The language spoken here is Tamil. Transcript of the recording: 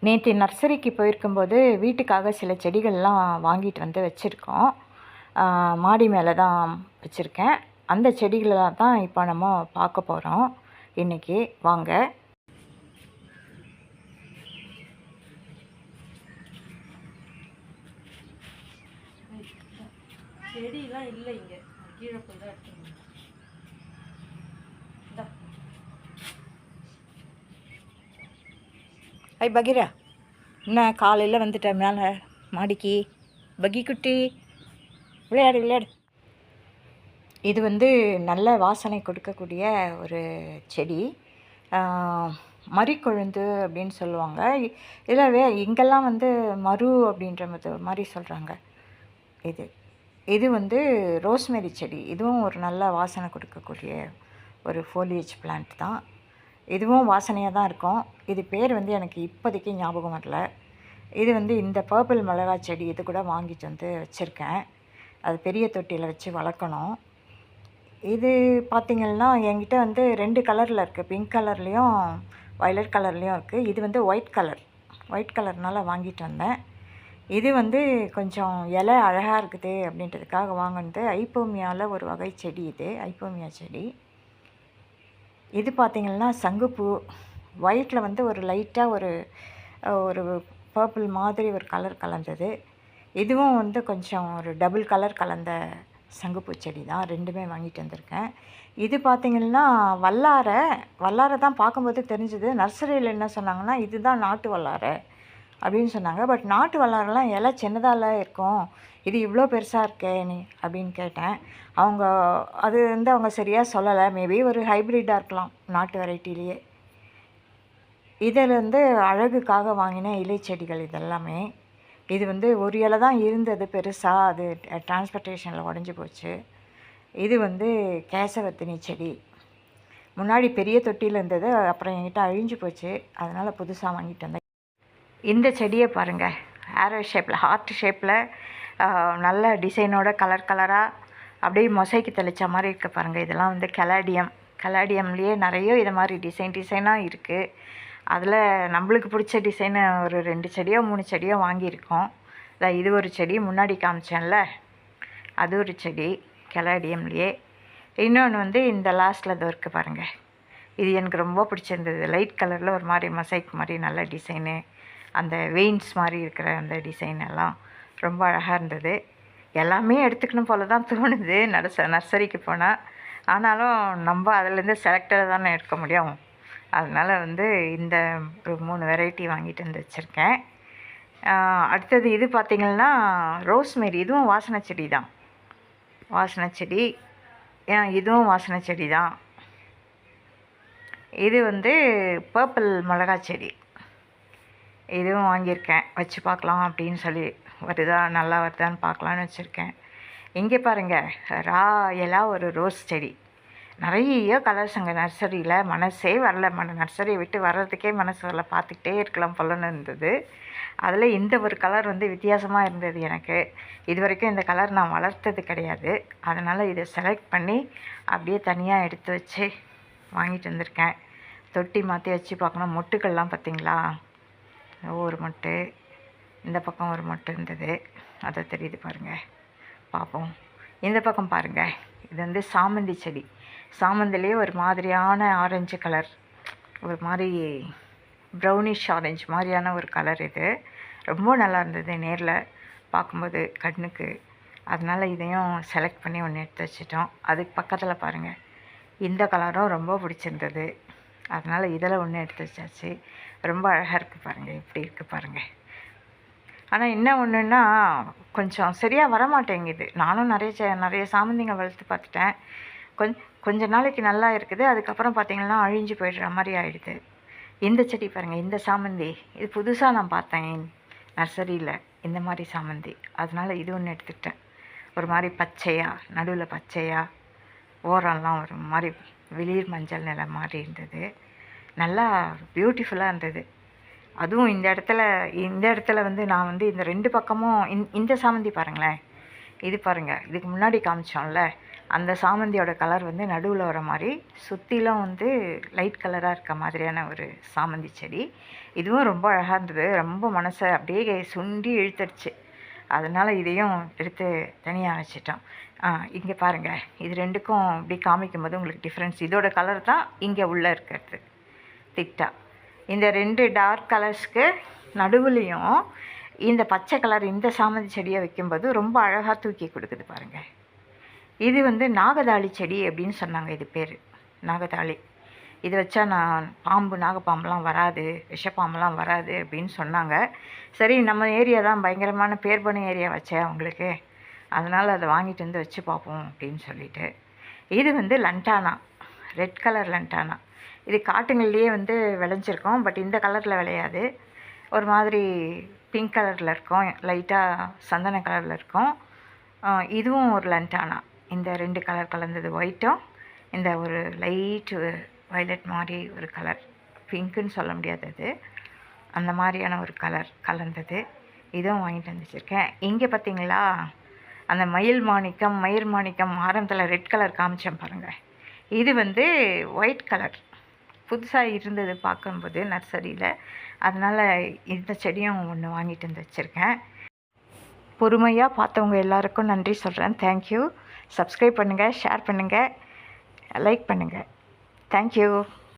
நேற்று நர்சரிக்கு போயிருக்கும்போது வீட்டுக்காக சில செடிகள்லாம் வாங்கிட்டு வந்து வச்சுருக்கோம். மாடி மேலே தான் வச்சுருக்கேன். அந்த செடிகளை தான் இப்போ நம்ம பார்க்க போகிறோம் இன்றைக்கி. வாங்க. செடியெலாம் இல்லை, இங்கே கீழே போய் தான் எடுத்துக்கணும். ஐ பகீரா, என்ன காலையில் வந்துட்டேன் மேலே மாடிக்கு. பகி குட்டி, விளையாடு விளையாடு. இது வந்து நல்ல வாசனை கொடுக்கக்கூடிய ஒரு செடி. மறிக்கொழுந்து அப்படின்னு சொல்லுவாங்க. இதில் இங்கெல்லாம் வந்து மரு அப்படின்ற மாதிரி சொல்கிறாங்க. இது வந்து ரோஸ்மெரி செடி. இதுவும் ஒரு நல்ல வாசனை கொடுக்கக்கூடிய ஒரு ஃபோலியேஜ் பிளான்ட் தான். இதுவும் வாசனையாக தான் இருக்கும். இது பேர் வந்து எனக்கு இப்போதைக்கு ஞாபகம் வரல. இது வந்து இந்த பர்பிள் மிளகாய் செடி, இது கூட வாங்கிட்டு வந்து வச்சுருக்கேன். அது பெரிய தொட்டியில் வச்சு வளர்க்கணும். இது பார்த்திங்கன்னா என்கிட்ட வந்து 2 கலரில் இருக்குது. பிங்க் கலர்லேயும் வயலட் கலர்லேயும் இருக்குது. இது வந்து ஒயிட் கலர்னால் வாங்கிட்டு வந்தேன். இது வந்து கொஞ்சம் இலை அழகாக இருக்குது அப்படின்றதுக்காக வாங்கினது. ஐப்போமியாவில் ஒரு வகை செடி. இது ஐப்போமியா செடி. இது பார்த்திங்கன்னா சங்குப்பூ. ஒயிட்டில் வந்து ஒரு லைட்டாக ஒரு பர்பிள் மாதிரி ஒரு கலர் கலந்தது. இதுவும் வந்து கொஞ்சம் ஒரு டபுள் கலர் கலந்த சங்குப்பூ செடி தான். 2மே வாங்கிட்டு வந்திருக்கேன். இது பார்த்திங்கன்னா வல்லாரை தான் பார்க்கும்போது தெரிஞ்சுது. நர்சரியில் என்ன சொன்னாங்கன்னா இதுதான் நாட்டு வல்லாரை அப்படின்னு சொன்னாங்க. பட் நாட்டு வல்லாரெல்லாம் இலை சின்னதால இருக்கும், இது இவ்வளோ பெருசாக இருக்கே நீ அப்படின்னு கேட்டேன். அது வந்து அவங்க சரியாக சொல்லலை. மேபி ஒரு ஹைப்ரிட்டாக இருக்கலாம் நாட்டு வெரைட்டிலேயே. இதில் வந்து அழகுக்காக வாங்கின இலை செடிகள் இதெல்லாமே. இது வந்து ஒரு இலை தான் இருந்தது பெருசாக, அது டிரான்ஸ்போர்ட்டேஷனில் உடஞ்சி போச்சு. இது வந்து கேசவத்தினி செடி. முன்னாடி பெரிய தொட்டியில் இருந்தது, அப்புறம் என்கிட்ட அழிஞ்சு போச்சு. அதனால் புதுசாக வாங்கிட்டு வந்தேன். இந்த செடியை பாருங்கள், ஆரோ ஷேப்பில், ஹார்ட் ஷேப்பில், நல்ல டிசைனோட கலராக அப்படியே மொசைக்கு தெளித்த மாதிரி இருக்க பாருங்கள். இதெல்லாம் வந்து கலாடியம்லேயே நிறைய இது மாதிரி டிசைனாக இருக்குது. அதில் நம்மளுக்கு பிடிச்ச டிசைனு ஒரு 2 செடியோ 3 செடியோ வாங்கியிருக்கோம். இது ஒரு செடி முன்னாடி காமிச்சேன்ல, அது ஒரு செடி கலாடியம்லேயே. இன்னொன்று வந்து இந்த லாஸ்ட்டில் இது இருக்குது பாருங்கள். இது எனக்கு ரொம்ப பிடிச்சிருந்தது. லைட் கலரில் ஒரு மாதிரி மொசைக் மாதிரி நல்ல டிசைனு, அந்த வெயின்ஸ் மாதிரி இருக்கிற அந்த டிசைன் எல்லாம் ரொம்ப அழகாக இருந்தது. எல்லாமே எடுத்துக்கணும் போல தான் தோணுது நர்சரிக்கு போனால். ஆனாலும் நம்ம அதிலேருந்து செலக்டடாக தானே எடுக்க முடியும். அதனால் வந்து இந்த ஒரு 3 வெரைட்டி வாங்கிட்டு வந்து வச்சுருக்கேன். அடுத்தது இது பார்த்திங்கன்னா ரோஸ்மெரி. இதுவும் வாசனை செடி தான். இதுவும் வாசனை செடி தான். இது வந்து பர்பிள் மிளகாய் செடி. இதுவும் வாங்கியிருக்கேன். வச்சு பார்க்கலாம் அப்படின்னு சொல்லி, நல்லா வருதான்னு பார்க்கலான்னு வச்சுருக்கேன். இங்கே பாருங்கள், ராயலாக ஒரு ரோஸ் செடி. நிறைய கலர்ஸ் அங்கே நர்சரியில். மனசே வரல, நர்சரியை விட்டு வர்றதுக்கே மனசு வரல. பார்த்துக்கிட்டே இருக்கலாம் போலன்னு இருந்தது. அதில் இந்த ஒரு கலர் வந்து வித்தியாசமாக இருந்தது எனக்கு. இது வரைக்கும் இந்த கலர் நான் வளர்த்தது கிடையாது. அதனால் இதை செலக்ட் பண்ணி அப்படியே தனியாக எடுத்து வச்சு வாங்கிட்டு வந்திருக்கேன். தொட்டி மாற்றி வச்சு பார்க்கணும். மொட்டுக்கள்லாம் பார்த்திங்களா, ஒரு மொட்டு, இந்த பக்கம் ஒரு மொட்டு இருந்தது, அதை தெரியுது பாருங்கள். பார்ப்போம். இந்த பக்கம் பாருங்கள், இது வந்து சாமந்தி செடி. சாமந்திலே ஒரு மாதிரியான ஆரஞ்சு கலர், ஒரு மாதிரி ப்ரௌனிஷ் ஆரஞ்சு மாதிரியான ஒரு கலர். இது ரொம்ப நல்லா இருந்தது நேரில் பார்க்கும்போது கண்ணுக்கு. அதனால் இதையும் செலக்ட் பண்ணி ஒன்று எடுத்து வச்சிட்டோம். அதுக்கு பக்கத்தில் பாருங்கள், இந்த கலரும் ரொம்ப பிடிச்சிருந்தது. அதனால் இதில் ஒன்று எடுத்து வச்சாச்சு. ரொம்ப அழகாக இருக்குது பாருங்கள், எப்படி இருக்குது பாருங்கள். ஆனால் என்ன ஒன்றுன்னா கொஞ்சம் சரியாக வரமாட்டேங்குது. நானும் நிறைய சாமந்திங்க வளர்த்து பார்த்துட்டேன். கொஞ்ச நாளைக்கு நல்லா இருக்குது, அதுக்கப்புறம் பார்த்திங்கன்னா அழிஞ்சு போய்டுற மாதிரி ஆகிடுது. இந்த செடி பாருங்கள், இந்த சாமந்தி, இது புதுசாக நான் பார்த்தேன் நர்சரியில், இந்த மாதிரி சாமந்தி. அதனால் இது ஒன்று எடுத்துக்கிட்டேன். ஒரு மாதிரி பச்சையாக, நடுவில் பச்சையாக, ஓரம்லாம் ஒரு மாதிரி வெளிர் மஞ்சள் நிறம் மாதிரி இருந்தது. நல்லா பியூட்டிஃபுல்லாக இருந்தது. அதுவும் இந்த இடத்துல வந்து நான் வந்து இந்த 2 பக்கமும் இந்த சாமந்தி பாருங்களேன். இது பாருங்கள், இதுக்கு முன்னாடி காமிச்சோம்ல, அந்த சாமந்தியோட கலர் வந்து நடுவில் வர மாதிரி, சுற்றிலும் வந்து லைட் கலராக இருக்க மாதிரியான ஒரு சாமந்தி செடி. இதுவும் ரொம்ப அழகாக இருந்தது. ரொம்ப மனசை அப்படியே சுண்டி இழுத்துடுச்சு. அதனால் இதையும் எடுத்து தனியாக வச்சிட்டோம். இங்கே பாருங்கள், இது ரெண்டுக்கும் இப்படி காமிக்கும்போது உங்களுக்கு டிஃப்ரென்ஸ். இதோட கலர் தான் இங்கே உள்ளே இருக்கிறது திட்டாக. இந்த 2 டார்க் கலர்ஸ்க்கு நடுவுலையும் இந்த பச்சை கலர் இந்த சாமந்தி செடியை வைக்கும்போது ரொம்ப அழகாக தூக்கி கொடுக்குது பாருங்கள். இது வந்து நாகதாளி செடி அப்படின்னு சொன்னாங்க. இது பேர் நாகதாளி. இது வச்சா நாகப்பாம்புலாம் வராது, விஷப்பாம்புலாம் வராது அப்படின்னு சொன்னாங்க. சரி, நம்ம ஏரியா தான் பயங்கரமான பேர் பண்ண ஏரியா வச்சேன் அவங்களுக்கு, அதனால் அதை வாங்கிட்டு வந்து வச்சு பார்ப்போம் அப்படின்னு சொல்லிட்டு. இது வந்து லண்டானா, ரெட் கலர் லண்டானா. இது காட்டுங்கள்லேயே வந்து விளைஞ்சிருக்கும். பட் இந்த கலரில் விளையாது. ஒரு மாதிரி பிங்க் கலரில் இருக்கும், லைட்டாக சந்தன கலரில் இருக்கும். இதுவும் ஒரு லண்டானா. இந்த 2 கலர் கலந்தது, ஒயிட்டும் இந்த ஒரு லைட்டு வயலட் மாதிரி ஒரு கலர், பிங்க்குன்னு சொல்ல முடியாது, அது அந்த மாதிரியான ஒரு கலர் கலந்தது. இதுவும் வாங்கிட்டு வந்து வச்சுருக்கேன். இங்கே பார்த்தீங்களா, அந்த மயில் மாணிக்கம் ஆரம்பத்தில் ரெட் கலர் காமிச்சேன் பாருங்கள். இது வந்து ஒயிட் கலர் புதுசாக இருந்தது பார்க்கும்போது நர்சரியில். அதனால் இந்த செடியும் ஒன்று வாங்கிட்டு வந்து வச்சுருக்கேன். பொறுமையாக பார்த்தவங்க எல்லாருக்கும் நன்றி சொல்கிறேன். தேங்க்யூ. சப்ஸ்கிரைப் பண்ணுங்கள், ஷேர் பண்ணுங்கள், லைக் பண்ணுங்கள். தேங்க்யூ.